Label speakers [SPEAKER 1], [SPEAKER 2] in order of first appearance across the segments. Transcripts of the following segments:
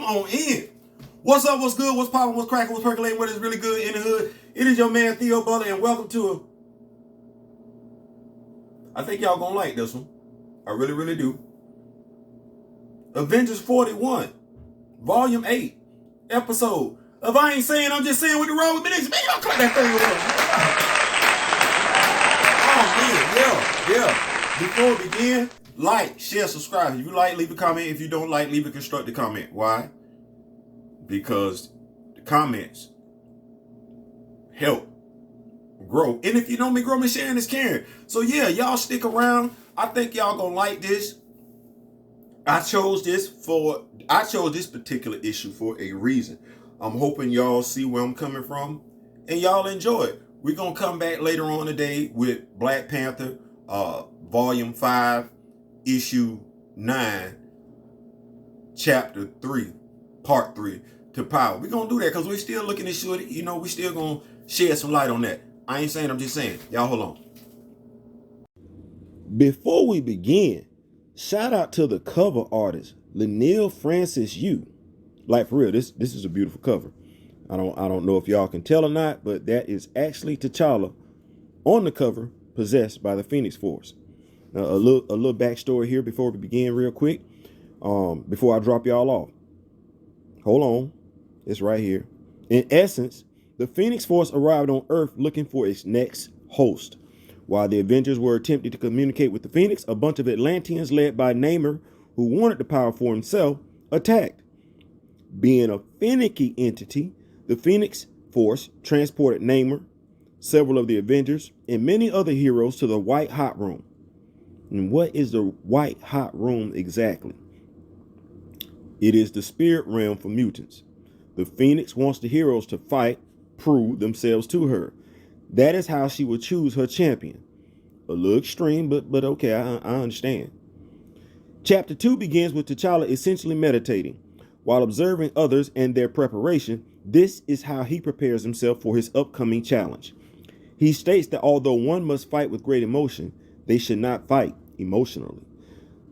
[SPEAKER 1] on in. What's up, what's good, what's poppin', what's cracking, what's percolating, what is really good in the hood? It is your man Theo Butler, and welcome to I think y'all gonna like this one. I really, really do. Avengers 41, Volume 8, episode of I Ain't Saying, I'm Just Saying with the road with minutes. Man, y'all clap that thing over. Oh, man, yeah. Before we begin, like, share, subscribe. If you like, leave a comment. If you don't like, leave a constructive comment. Why? Because the comments help grow. And if you know me, grow me, sharing is caring. So yeah, y'all stick around. I think y'all gonna like this. I chose this particular issue for a reason. I'm hoping y'all see where I'm coming from and y'all enjoy it. We're gonna come back later on today with Black Panther, Volume 5, Issue 9, Chapter 3, Part 3 to Power. We're gonna do that because we're still looking at shorty. You know, we still gonna shed some light on that. I ain't saying, I'm just saying. Y'all hold on. Before we begin, shout out to the cover artist, Lynell Francis Yu. Like, for real, this is a beautiful cover. I don't know if y'all can tell or not, but that is actually T'Challa on the cover, possessed by the Phoenix Force. Now, a little backstory here before we begin real quick. Before I drop y'all off. Hold on. It's right here. In essence, the Phoenix Force arrived on Earth looking for its next host. While the Avengers were attempting to communicate with the Phoenix, a bunch of Atlanteans led by Namor, who wanted the power for himself, attacked. Being a finicky entity, the Phoenix Force transported Namor, several of the Avengers, and many other heroes to the White Hot Room. And what is the White Hot Room exactly? It is the spirit realm for mutants. The Phoenix wants the heroes to fight, prove themselves to her. That is how she will choose her champion. A little extreme, but okay, I understand. Chapter 2 begins with T'Challa essentially meditating. While observing others and their preparation, this is how he prepares himself for his upcoming challenge. He states that although one must fight with great emotion, they should not fight emotionally.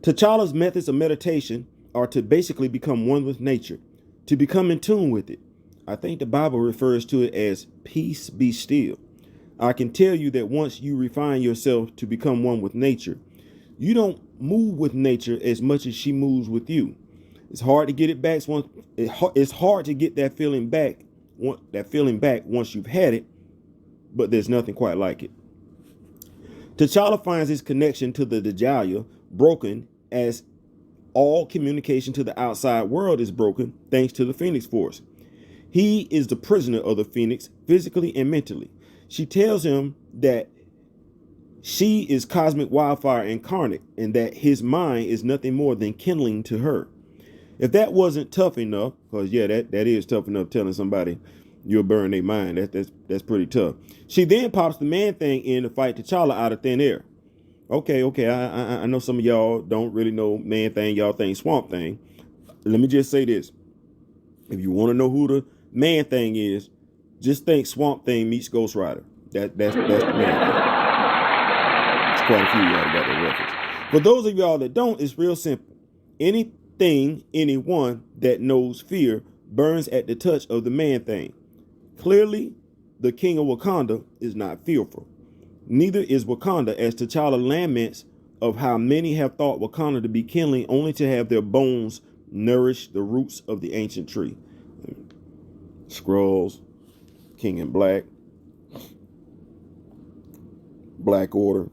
[SPEAKER 1] T'Challa's methods of meditation are to basically become one with nature, to become in tune with it. I think the Bible refers to it as peace be still. I can tell you that once you refine yourself to become one with nature, you don't move with nature as much as she moves with you. It's hard to get it back. It's hard to get that feeling back once you've had it, but there's nothing quite like it. T'Challa finds his connection to the T'Challa broken, as all communication to the outside world is broken thanks to the Phoenix Force. He is the prisoner of the Phoenix, physically and mentally. She tells him that she is cosmic wildfire incarnate and that his mind is nothing more than kindling to her. If that wasn't tough enough, because yeah, that is tough enough, telling somebody you'll burn their mind. That's pretty tough. She then pops the man thing in to fight T'Challa out of thin air. Okay, I know some of y'all don't really know man thing, y'all think swamp thing. Let me just say this. If you want to know who the man thing is, just think Swamp Thing meets Ghost Rider. That's the man thing. It's quite a few of y'all that got that reference. For those of y'all that don't, it's real simple. Anyone that knows fear burns at the touch of the man thing. Clearly, the king of Wakanda is not fearful. Neither is Wakanda, as T'Challa laments of how many have thought Wakanda to be kindling only to have their bones nourish the roots of the ancient tree. Skrulls, King in Black, Black Order.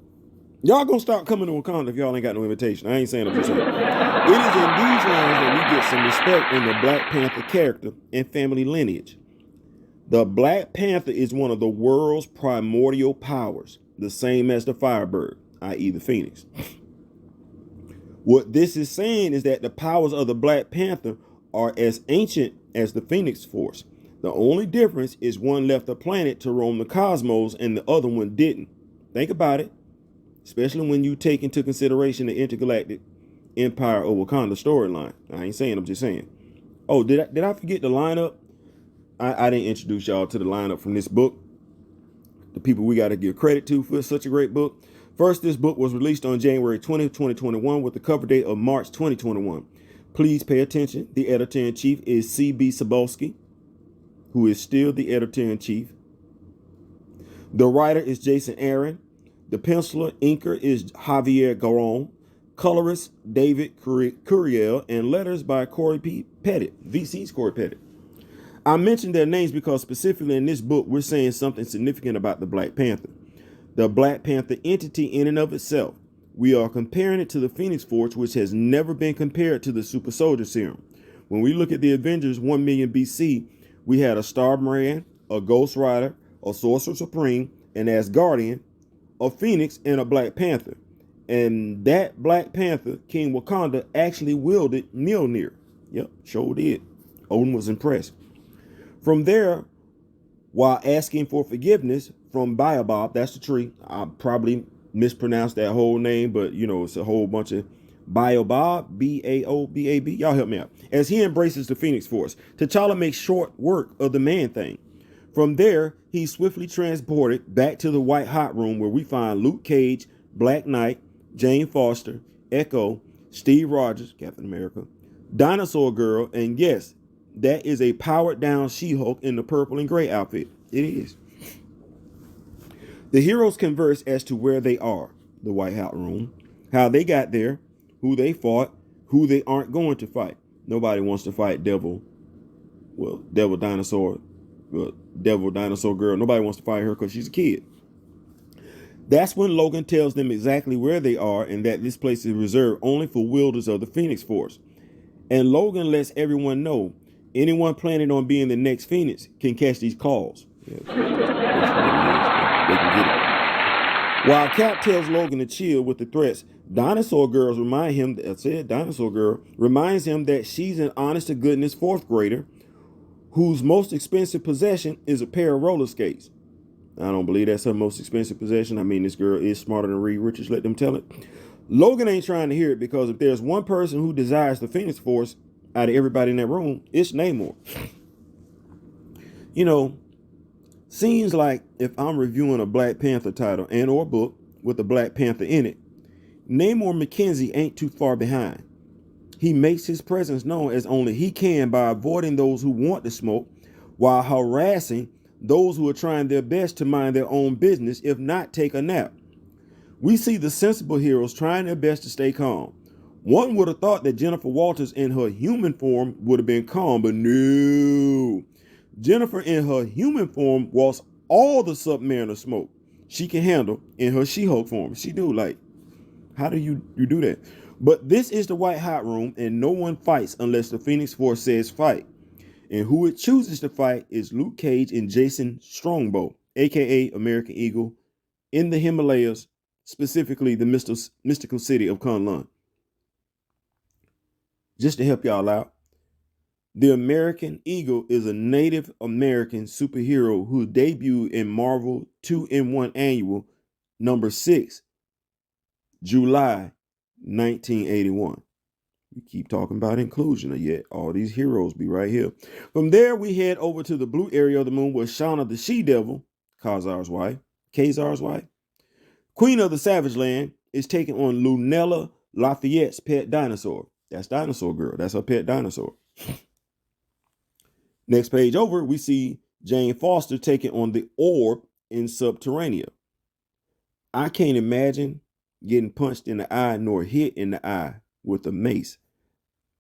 [SPEAKER 1] Y'all gonna start coming to Wakanda if y'all ain't got no invitation. I ain't saying I'm just saying. It is in these lines that we get some respect in the Black Panther character and family lineage. The Black Panther is one of the world's primordial powers, the same as the Firebird, i.e. the Phoenix. What this is saying is that the powers of the Black Panther are as ancient as the Phoenix Force. The only difference is one left a planet to roam the cosmos and the other one didn't. Think about it, especially when you take into consideration the intergalactic Empire of Wakanda storyline. I ain't saying, I'm just saying. Oh, did I forget the lineup? I didn't introduce y'all to the lineup from this book. The people we got to give credit to for such a great book. First, this book was released on January 20th, 2021 with the cover date of March 2021. Please pay attention. The editor-in-chief is C.B. Cebulski, who is still the editor-in-chief. The writer is Jason Aaron. The penciler, inker is Javier Garron. Colorist, David Curiel. And letters by Corey P. Pettit, VC's Corey Pettit. I mentioned their names because specifically in this book, we're saying something significant about the Black Panther. The Black Panther entity in and of itself. We are comparing it to the Phoenix Force, which has never been compared to the Super Soldier Serum. When we look at the Avengers 1 million BC, we had a Starman, a Ghost Rider, a Sorcerer Supreme, an Asgardian, a Phoenix, and a Black Panther. And that Black Panther, King Wakanda, actually wielded Mjolnir. Yep, sure did. Odin was impressed. From there, while asking for forgiveness from Baobab, that's the tree. I probably mispronounced that whole name, but you know, it's a whole bunch of Baobab, B-A-O-B-A-B. Y'all help me out. As he embraces the Phoenix Force, T'Challa makes short work of the man thing. From there, he's swiftly transported back to the White Hot Room where we find Luke Cage, Black Knight, Jane Foster, Echo, Steve Rogers, Captain America, Dinosaur Girl, and yes, that is a powered down She-Hulk in the purple and gray outfit. It is. The heroes converse as to where they are, the White House Room, how they got there, who they fought, who they aren't going to fight. Nobody wants to fight Devil Dinosaur Girl. Nobody wants to fight her because she's a kid. That's when Logan tells them exactly where they are and that this place is reserved only for wielders of the Phoenix Force. And Logan lets everyone know anyone planning on being the next Phoenix can catch these claws. Yeah. They can get it. While Cap tells Logan to chill with the threats, Dinosaur Girl reminds him that she's an honest to goodness fourth grader whose most expensive possession is a pair of roller skates. I don't believe that's her most expensive possession. I mean, this girl is smarter than Reed Richards, let them tell it. Logan ain't trying to hear it because if there's one person who desires the Phoenix Force out of everybody in that room, it's Namor. You know, seems like if I'm reviewing a Black Panther title and or book with a Black Panther in it, Namor McKenzie ain't too far behind. He makes his presence known as only he can by avoiding those who want to smoke while harassing those who are trying their best to mind their own business, if not take a nap. We see the sensible heroes trying their best to stay calm. One would have thought that Jennifer Walters in her human form would have been calm, but no. Jennifer in her human form wants all the Submariner smoke she can handle in her She-Hulk form. She do, like, how do you do that? But this is the White Hot Room, and no one fights unless the Phoenix Force says fight. And who it chooses to fight is Luke Cage and Jason Strongbow, aka American Eagle, in the Himalayas, specifically the mystical city of Kunlun. Just to help y'all out, the American Eagle is a Native American superhero who debuted in Marvel 2-in-1 Annual number 6, July 1981. We keep talking about inclusion, and yet all these heroes be right here. From there, we head over to the blue area of the moon where Shauna the She-Devil, Kazar's wife, Queen of the Savage Land, is taking on Lunella Lafayette's pet dinosaur. That's Dinosaur Girl. That's her pet dinosaur. Next page over, we see Jane Foster taking on the Orb in Subterranea. I can't imagine getting punched in the eye nor hit in the eye with a mace.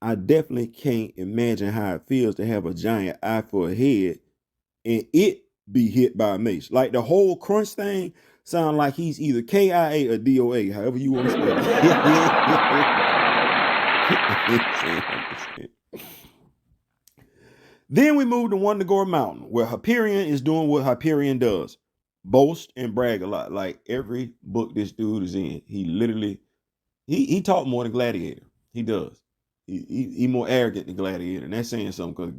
[SPEAKER 1] I definitely can't imagine how it feels to have a giant eye for a head and it be hit by a mace. Like the whole crunch thing sound like he's either KIA or DOA, however you want to spell it. Then we move to Wundagore Mountain, where Hyperion is doing what Hyperion does. Boast and brag a lot. Like every book this dude is in, he literally, he talk more than Gladiator. He does. He more arrogant than Gladiator, and that's saying something because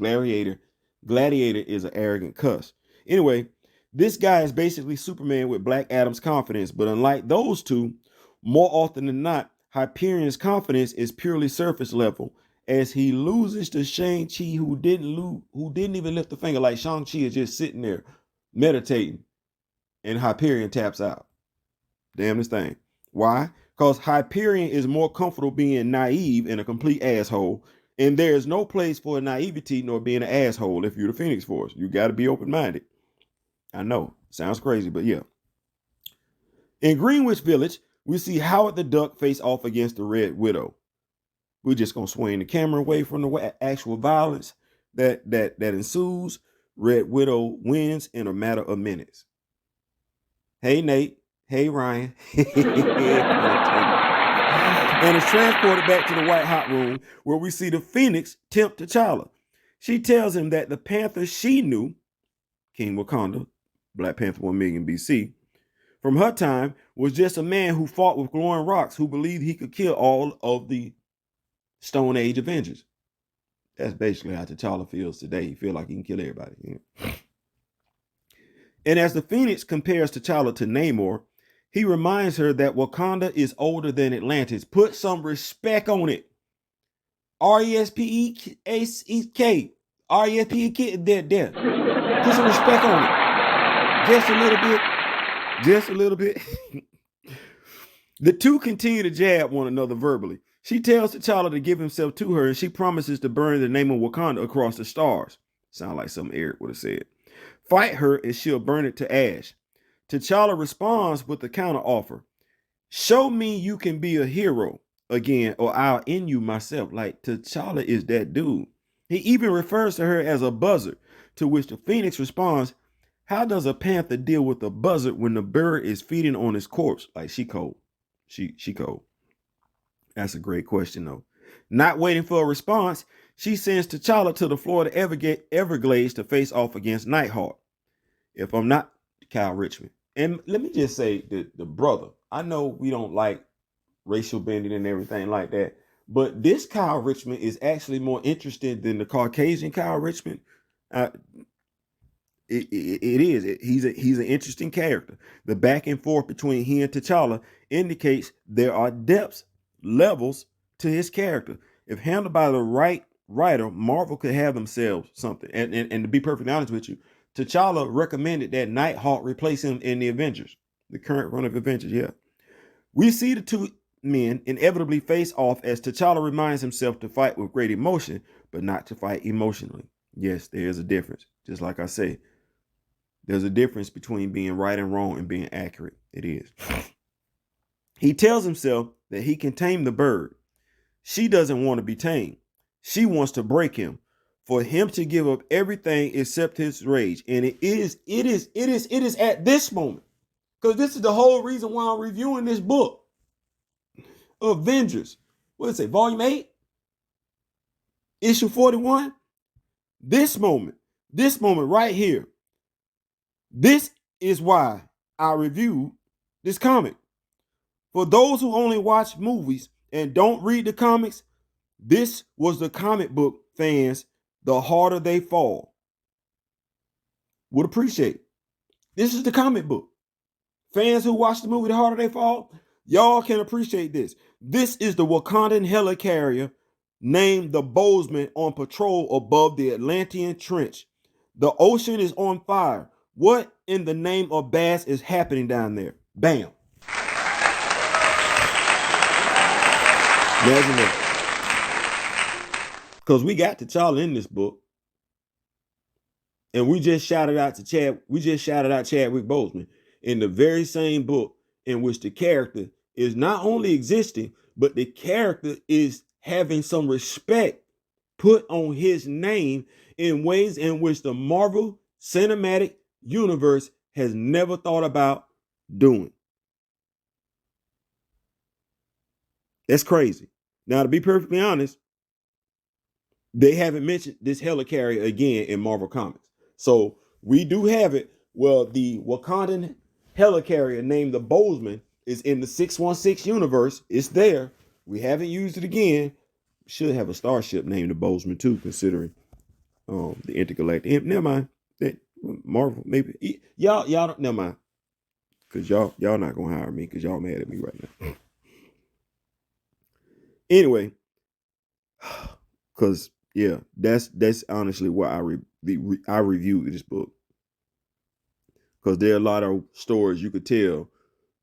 [SPEAKER 1] Gladiator is an arrogant cuss. Anyway, this guy is basically Superman with Black Adam's confidence, but unlike those two, more often than not, Hyperion's confidence is purely surface level, as he loses to Shang-Chi, who didn't even lift a finger. Like Shang-Chi is just sitting there meditating, and Hyperion taps out. Damnest thing. Why? Because Hyperion is more comfortable being naive and a complete asshole And there is no place for naivety nor being an asshole if you're the Phoenix Force. You got to be open-minded. I know, sounds crazy, but yeah. In Greenwich Village, we see Howard the Duck face off against the Red Widow. We're just gonna swing the camera away from the actual violence that ensues. Red Widow wins in a matter of minutes. Hey Nate, hey Ryan, and is transported back to the White Hot Room where we see the Phoenix tempt T'Challa. She tells him that the Panther she knew, King Wakanda, Black Panther 1 million BC, from her time was just a man who fought with glowing rocks who believed he could kill all of the Stone Age Avengers. That's basically how T'Challa feels today. He feels like he can kill everybody. Yeah. And as the Phoenix compares T'Challa to Namor, he reminds her that Wakanda is older than Atlantis. Put some respect on it. R-E-S-P-E-A-C-K. R-E-S-P-E-K. There. Put some respect on it. Just a little bit. Just a little bit. The two continue to jab one another verbally. She tells T'Challa to give himself to her, and she promises to burn the name of Wakanda across the stars. Sound like something Eric would have said. Fight her, and she'll burn it to ash. T'Challa responds with the counter offer. Show me you can be a hero again, or I'll end you myself. Like, T'Challa is that dude. He even refers to her as a buzzard, to which the Phoenix responds, how does a panther deal with a buzzard when the bird is feeding on his corpse? Like, she cold. She cold. That's a great question, though. Not waiting for a response, she sends T'Challa to the Florida Everglades to face off against Nighthawk. If I'm not Kyle Richmond. And let me just say, the brother, I know we don't like racial bending and everything like that, but this Kyle Richmond is actually more interesting than the Caucasian Kyle Richmond. It is. He's an interesting character. The back and forth between he and T'Challa indicates there are depths, levels to his character. If handled by the right writer, Marvel could have themselves something. And to be perfectly honest with you, T'Challa recommended that Nighthawk replace him in the Avengers, the current run of Avengers. Yeah, we see the two men inevitably face off as T'Challa reminds himself to fight with great emotion, but not to fight emotionally. Yes, there is a difference. Just like I say. There's a difference between being right and wrong and being accurate. It is. He tells himself that he can tame the bird. She doesn't want to be tamed. She wants to break him. For him to give up everything except his rage. And it is at this moment. Because this is the whole reason why I'm reviewing this book. Avengers. What is it? Volume 8? Issue 41? This moment right here. This is why I reviewed this comic. For those who only watch movies and don't read the comics, this was the comic book fans, the harder they fall. Would appreciate. This is the comic book. Fans who watch the movie, the harder they fall, y'all can appreciate this. This is the Wakandan helicarrier named the Boseman on patrol above the Atlantean Trench. The ocean is on fire. What in the name of bass is happening down there? Bam. Imagine that. Because we got T'Challa in this book. And we just shouted out Chadwick Boseman in the very same book in which the character is not only existing, but the character is having some respect put on his name in ways in which the Marvel Cinematic Universe has never thought about doing. That's crazy. Now, to be perfectly honest, they haven't mentioned this helicarrier again in Marvel Comics. So we do have it. Well, the Wakandan helicarrier named the Boseman is in the 616 universe. It's there. We haven't used it again. Should have a starship named the Boseman too, considering the intergalactic. Never mind. That Marvel, maybe y'all don't. Never mind. Cause y'all not gonna hire me because y'all mad at me right now. Anyway, cause yeah, that's honestly why I reviewed this book. Because there are a lot of stories you could tell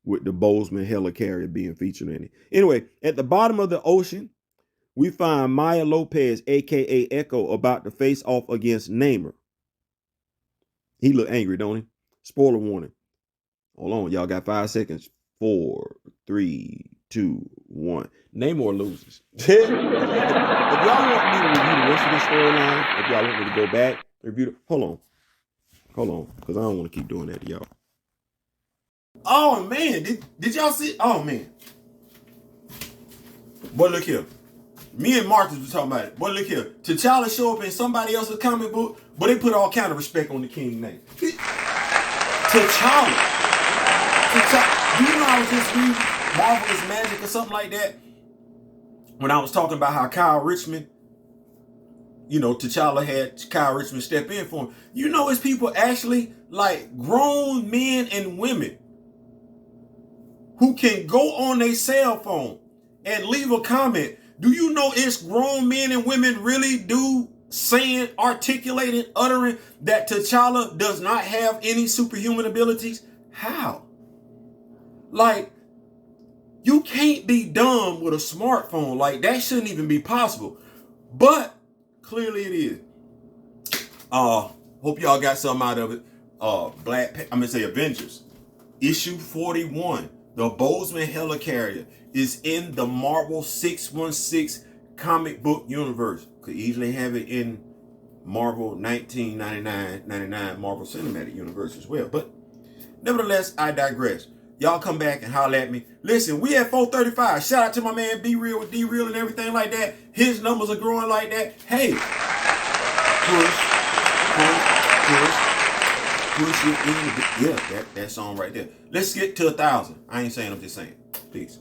[SPEAKER 1] with the Boseman helicarrier being featured in it. Anyway, at the bottom of the ocean, we find Maya Lopez, aka Echo, about to face off against Namor. He look angry, don't he? Spoiler warning. Hold on, y'all got 5 seconds. 4, 3, 2, 1. Namor loses. If y'all want me to review the rest of this storyline, if y'all want me to go back, review it, hold on, because I don't want to keep doing that to y'all. Oh man, did y'all see? Oh man. Boy, look here. Me and Marcus was talking about it. Boy, look here. T'Challa show up in somebody else's comic book, but they put all kind of respect on the king's name. T'Challa. Do you know I was just reading Marvelous Magic or something like that? When I was talking about how Kyle Richmond, you know, T'Challa had Kyle Richmond step in for him. You know, it's people actually, like grown men and women, who can go on their cell phone and leave a comment. Do you know it's grown men and women really do saying, articulating, uttering that T'Challa does not have any superhuman abilities? How? Like, you can't be dumb with a smartphone. Like, that shouldn't even be possible. But clearly it is. Hope y'all got something out of it. Avengers. Issue 41. The Boseman helicarrier is in the Marvel 616 comic book universe. Could easily have it in Marvel 1999 Marvel Cinematic Universe as well. But nevertheless, I digress. Y'all come back and holler at me. Listen, we at 435. Shout out to my man Be Real with D Real and everything like that. His numbers are growing like that. Hey, push it in. Yeah, that song right there. Let's get to 1,000. I ain't saying, I'm just saying. Peace.